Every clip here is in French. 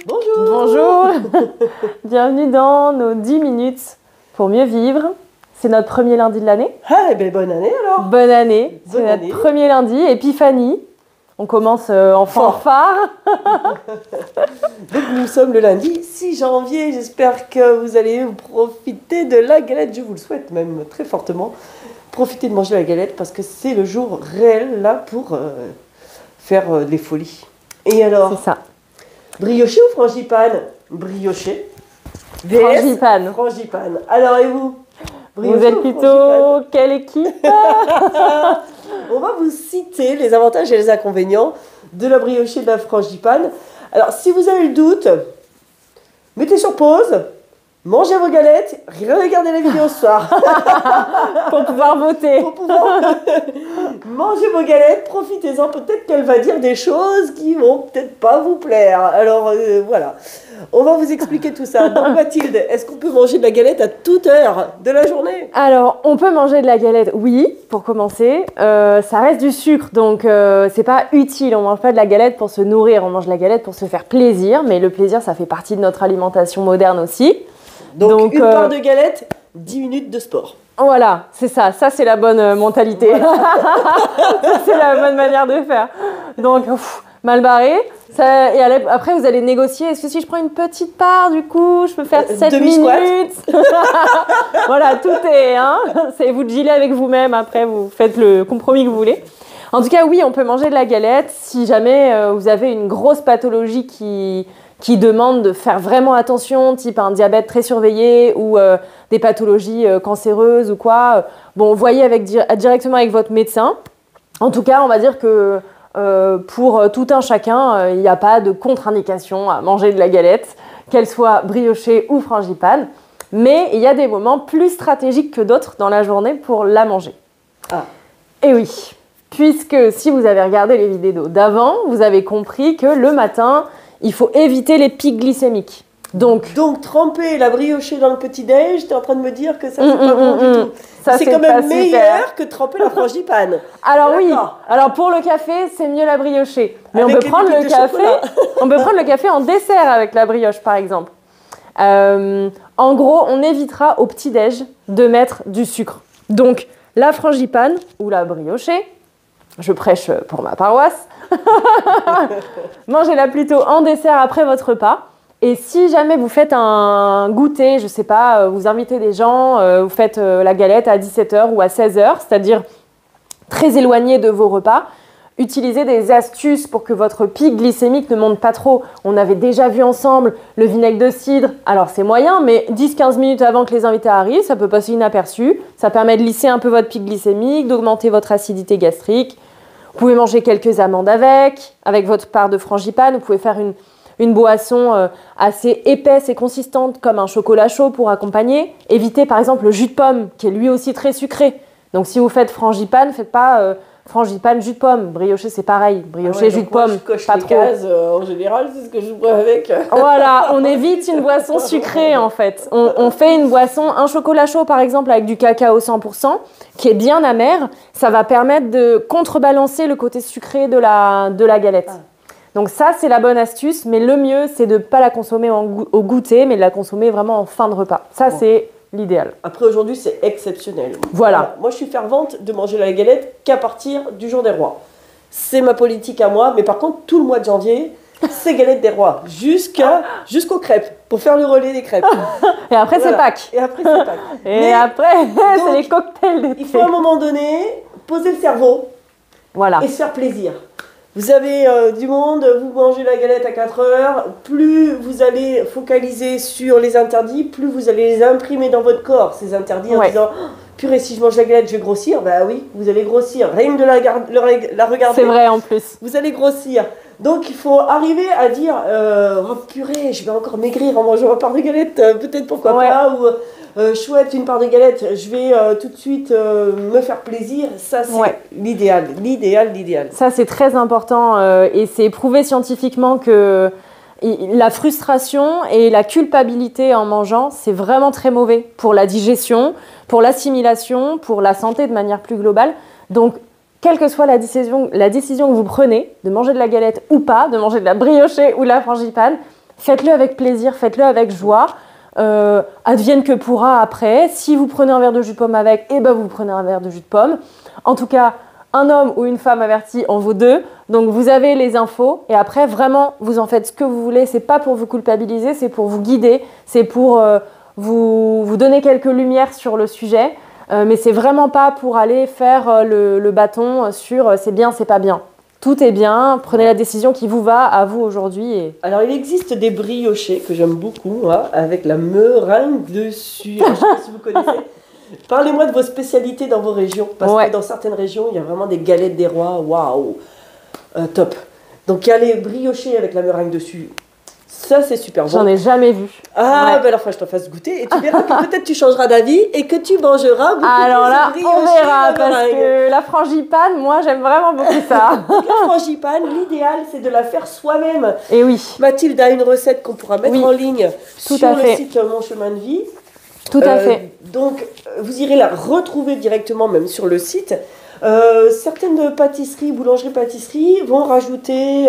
Bonjour. Bonjour. Bienvenue dans nos 10 minutes pour mieux vivre. C'est notre premier lundi de l'année. Ah, ben bonne année alors. Bonne année. C'est Bonne notre année. premier lundi, Épiphanie. On commence en fanfare. Donc nous sommes le lundi 6 janvier. J'espère que vous allez profiter de la galette. Je vous le souhaite même très fortement. Profitez de manger la galette parce que c'est le jour réel là pour faire des folies. Et alors, C'est ça. brioché ou frangipane? Brioché. VS, Frangipane. frangipane. Alors et vous? Vous Brioché êtes ou plutôt frangipane? quelle équipe? On va vous citer les avantages et les inconvénients de la brioche et de la frangipane. Alors, si vous avez le doute, mettez sur pause, mangez vos galettes, regardez la vidéo ce soir. Pour pouvoir voter. Pour pouvoir manger vos galettes, profitez-en. Peut-être qu'elle va dire des choses qui vont peut-être pas vous plaire. Alors, voilà. On va vous expliquer tout ça. Donc, Mathilde, est-ce qu'on peut manger de la galette à toute heure de la journée? Alors, on peut manger de la galette, oui, pour commencer. Ça reste du sucre, donc c'est pas utile. On mange pas de la galette pour se nourrir, on mange de la galette pour se faire plaisir. Mais le plaisir, ça fait partie de notre alimentation moderne aussi. Donc une part de galette, 10 minutes de sport. Voilà, c'est ça. Ça, c'est la bonne mentalité. Voilà. Ça, c'est la bonne manière de faire. Donc, mal barré. Ça, et après, vous allez négocier. Est-ce que si je prends une petite part, du coup, je peux faire 7 demi-squat. minutes? Voilà, tout est... Hein, vous dealez avec vous-même. Après, vous faites le compromis que vous voulez. En tout cas, oui, on peut manger de la galette si jamais vous avez une grosse pathologie qui demande de faire vraiment attention, type un diabète très surveillé ou des pathologies cancéreuses ou quoi. Bon, voyez directement avec votre médecin. En tout cas, on va dire que pour tout un chacun, il n'y a pas de contre-indication à manger de la galette, qu'elle soit briochée ou frangipane. Mais il y a des moments plus stratégiques que d'autres dans la journée pour la manger. Ah. Et oui, puisque si vous avez regardé les vidéos d'avant, vous avez compris que le matin, il faut éviter les pics glycémiques. Donc tremper la briochée dans le petit-déj, tu es en train de me dire que ça, c'est pas bon du tout. Ça, C'est c'est quand pas même super. meilleur que de tremper la frangipane. Alors oui, D'accord. alors pour le café, c'est mieux la briochée. Mais Avec on peut les prendre pépites le de café, chocolat. on peut prendre le café en dessert avec la brioche, par exemple. En gros, on évitera au petit-déj de mettre du sucre. Donc, la frangipane ou la briochée, je prêche pour ma paroisse, mangez-la plutôt en dessert après votre repas. Et si jamais vous faites un goûter, je sais pas, vous invitez des gens, vous faites la galette à 17h ou à 16h, c'est-à-dire très éloigné de vos repas, utilisez des astuces pour que votre pic glycémique ne monte pas trop. On avait déjà vu ensemble le vinaigre de cidre. Alors c'est moyen, mais 10-15 minutes avant que les invités arrivent, ça peut passer inaperçu. Ça permet de lisser un peu votre pic glycémique, d'augmenter votre acidité gastrique. Vous pouvez manger quelques amandes avec votre part de frangipane. Vous pouvez faire une boisson assez épaisse et consistante comme un chocolat chaud pour accompagner. Évitez par exemple le jus de pomme qui est lui aussi très sucré. Donc si vous faites frangipane, faites pas frangipane jus de pomme. Brioché c'est pareil, brioché jus de pomme, Je coche pas les trop. cases, en général, c'est ce que je bois avec. Voilà, on évite une boisson sucrée en fait. On fait une boisson, un chocolat chaud par exemple avec du cacao 100% qui est bien amer. Ça va permettre de contrebalancer le côté sucré de la galette. Ah. Donc ça, c'est la bonne astuce, mais le mieux, c'est de ne pas la consommer au goûter, mais de la consommer vraiment en fin de repas. Ça, c'est l'idéal. Après, aujourd'hui, c'est exceptionnel. Voilà. Moi, je suis fervente de manger la galette qu'à partir du jour des rois. C'est ma politique à moi, mais par contre, tout le mois de janvier, c'est galette des rois, jusqu'aux crêpes, pour faire le relais des crêpes. Et après, Voilà. c'est Pâques. Et après, c'est Pâques. Et Mais après, c'est donc, les cocktails d'été. il faut à un moment donné poser le cerveau Voilà. et se faire plaisir. Vous avez du monde, vous mangez la galette à 4 heures, plus vous allez focaliser sur les interdits, plus vous allez les imprimer dans votre corps, ces interdits, en Ouais. disant oh, purée, si je mange la galette, je vais grossir. Bah oui, vous allez grossir. Rien que de la regarder, C'est vrai en plus. vous allez grossir. Donc il faut arriver à dire oh purée, je vais encore maigrir en mangeant ma part de galette, peut-être pourquoi Ouais. pas, ou chouette, une part de galette, je vais tout de suite me faire plaisir. Ça, c'est Ouais. l'idéal. Ça, c'est très important et c'est prouvé scientifiquement que la frustration et la culpabilité en mangeant, c'est vraiment très mauvais pour la digestion, pour l'assimilation, pour la santé de manière plus globale. Donc, quelle que soit la décision que vous prenez, de manger de la galette ou pas, de manger de la briochée ou de la frangipane, faites-le avec plaisir, faites-le avec joie. Advienne que pourra après. Si vous prenez un verre de jus de pomme avec, eh ben vous prenez un verre de jus de pomme. En tout cas, un homme ou une femme avertie en vaut deux. Donc vous avez les infos et après vraiment vous en faites ce que vous voulez. C'est pas pour vous culpabiliser, c'est pour vous guider, c'est pour vous donner quelques lumières sur le sujet. Mais c'est vraiment pas pour aller faire le bâton sur c'est bien, c'est pas bien. Tout est bien, prenez la décision qui vous va à vous aujourd'hui. Alors, il existe des briochés que j'aime beaucoup, moi, avec la meringue dessus. Alors, je ne sais pas si vous connaissez. Parlez-moi de vos spécialités dans vos régions, parce que dans certaines régions, il y a vraiment des galettes des rois, waouh, top. Donc, il y a les briochés avec la meringue dessus. Ça, c'est super bon. J'en ai jamais vu. Ah, ben alors, faut que je te fasse goûter et tu verras que peut-être tu changeras d'avis et que tu mangeras beaucoup alors plus là, de briochés on verra, à la parce meringue. que la frangipane, moi, j'aime vraiment beaucoup ça. Donc, la frangipane, l'idéal, c'est de la faire soi-même. Et oui. Mathilde a une recette qu'on pourra mettre en ligne Tout sur à le fait. site Mon Chemin de Vie. Tout à fait. Donc, vous irez la retrouver directement même sur le site. Certaines pâtisseries, boulangeries-pâtisseries vont rajouter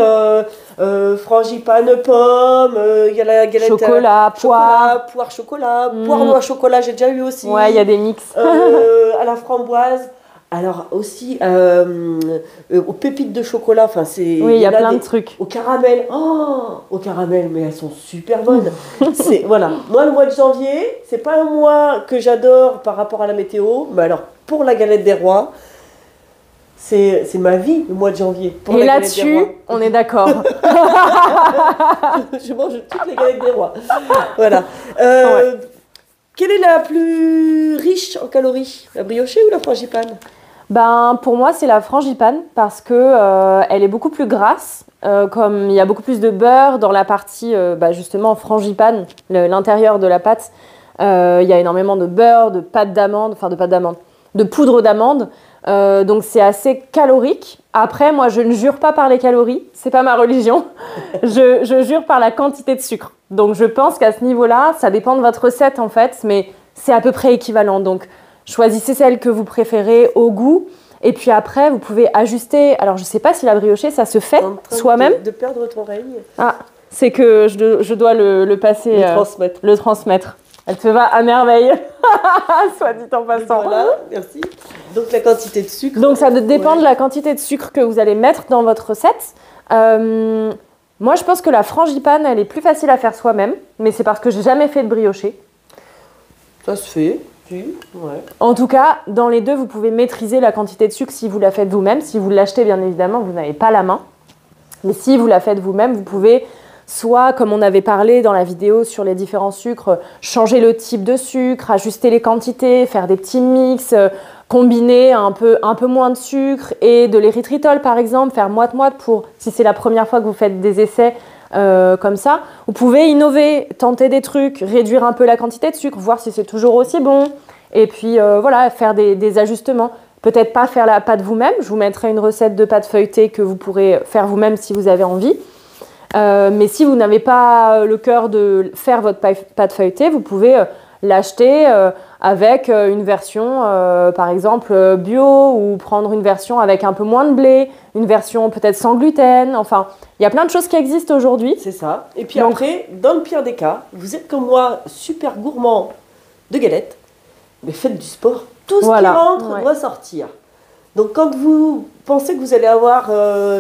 frangipane, pomme, il y a la galette Chocolat, poire. poire chocolat, poire noix chocolat, j'ai déjà eu aussi. Ouais, il y a des mix. À la framboise. Alors aussi aux pépites de chocolat, enfin c'est. Oui, il y a plein de trucs. Au caramel, au caramel, mais elles sont super bonnes. Voilà. Moi, le mois de janvier, c'est pas un mois que j'adore par rapport à la météo, mais alors pour la galette des rois, c'est ma vie le mois de janvier. Et là-dessus, on est d'accord. Je mange toutes les galettes des rois. Voilà. Quelle est la plus riche en calories, la briochée ou la frangipane? Ben, pour moi, c'est la frangipane parce que elle est beaucoup plus grasse. Comme il y a beaucoup plus de beurre dans la partie justement frangipane, l'intérieur de la pâte, il y a énormément de beurre, de pâte d'amande, de poudre d'amande. Donc c'est assez calorique. Après, moi, je ne jure pas par les calories, c'est pas ma religion. je jure par la quantité de sucre. Donc je pense qu'à ce niveau-là, ça dépend de votre recette en fait, mais c'est à peu près équivalent. Donc choisissez celle que vous préférez au goût. Et puis après, vous pouvez ajuster. Alors, je ne sais pas si la briochée, ça se fait soi-même. De perdre ton règne. Ah, c'est que je dois le passer. Le transmettre. Elle te va à merveille. Soit dit en passant. Voilà, merci. Donc, la quantité de sucre. Donc, ça dépend de la quantité de sucre que vous allez mettre dans votre recette. Moi, je pense que la frangipane, elle est plus facile à faire soi-même. Mais c'est parce que j'ai jamais fait de briochée. Ça se fait. Ouais. En tout cas, dans les deux, vous pouvez maîtriser la quantité de sucre si vous la faites vous-même. Si vous l'achetez, bien évidemment, vous n'avez pas la main. Mais si vous la faites vous-même, vous pouvez soit, comme on avait parlé dans la vidéo sur les différents sucres, changer le type de sucre, ajuster les quantités, faire des petits mix, combiner un peu moins de sucre et de l'érythritol, par exemple, faire moite-moite pour, si c'est la première fois que vous faites des essais, comme ça. Vous pouvez innover, tenter des trucs, réduire un peu la quantité de sucre, voir si c'est toujours aussi bon. Et puis voilà, faire des ajustements. Peut-être pas faire la pâte vous-même. Je vous mettrai une recette de pâte feuilletée que vous pourrez faire vous-même si vous avez envie. Mais si vous n'avez pas le cœur de faire votre pâte feuilletée, vous pouvez l'acheter avec une version, par exemple, bio, ou prendre une version avec un peu moins de blé, une version peut-être sans gluten. Enfin, il y a plein de choses qui existent aujourd'hui. C'est ça. Et puis après, dans le pire des cas, vous êtes comme moi, super gourmand de galettes, mais faites du sport. Tout ce qui rentre doit sortir. Donc quand vous pensez que vous allez avoir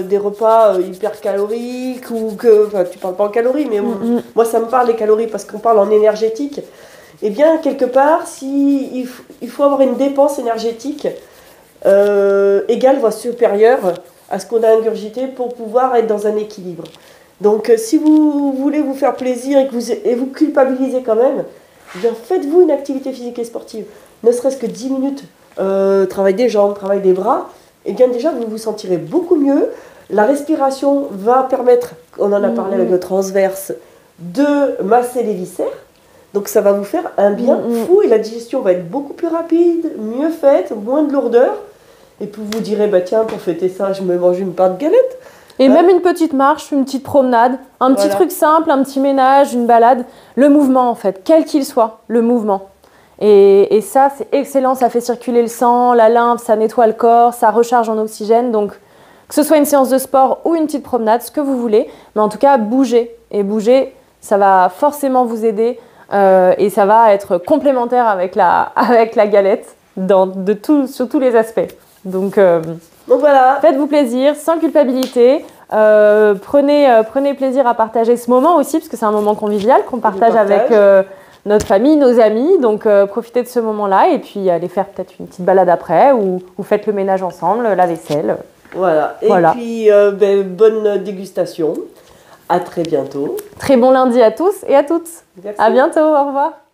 des repas hyper caloriques, ou que, enfin tu parles pas en calories, mais moi ça me parle les calories parce qu'on parle en énergétique, eh bien quelque part, il faut avoir une dépense énergétique égale voire supérieure à ce qu'on a ingurgité pour pouvoir être dans un équilibre. Donc si vous voulez vous faire plaisir et vous culpabilisez quand même, eh bien faites-vous une activité physique et sportive, ne serait-ce que 10 minutes. Travail des jambes, travail des bras, et bien déjà vous vous sentirez beaucoup mieux. La respiration va permettre, on en a parlé avec le transverse, de masser les viscères. Donc ça va vous faire un bien fou et la digestion va être beaucoup plus rapide, mieux faite, moins de lourdeur. Et puis vous direz, bah tiens, pour fêter ça, je me mange une part de galette. Et même une petite marche, une petite promenade, un petit truc simple, un petit ménage, une balade. Le mouvement en fait, quel qu'il soit, le mouvement. Et ça, c'est excellent, ça fait circuler le sang, la lymphe, ça nettoie le corps, ça recharge en oxygène. Donc, que ce soit une séance de sport ou une petite promenade, ce que vous voulez. Mais en tout cas, bougez. Et bouger, ça va forcément vous aider et ça va être complémentaire avec la galette sur tous les aspects. Donc voilà. Faites-vous plaisir, sans culpabilité. Prenez plaisir à partager ce moment aussi, parce que c'est un moment convivial qu'on partage avec notre famille, nos amis. Donc profitez de ce moment-là et puis allez faire peut-être une petite balade après ou faites le ménage ensemble, la vaisselle. Voilà. Et puis bonne dégustation. À très bientôt. Très bon lundi à tous et à toutes. Merci. À bientôt, au revoir.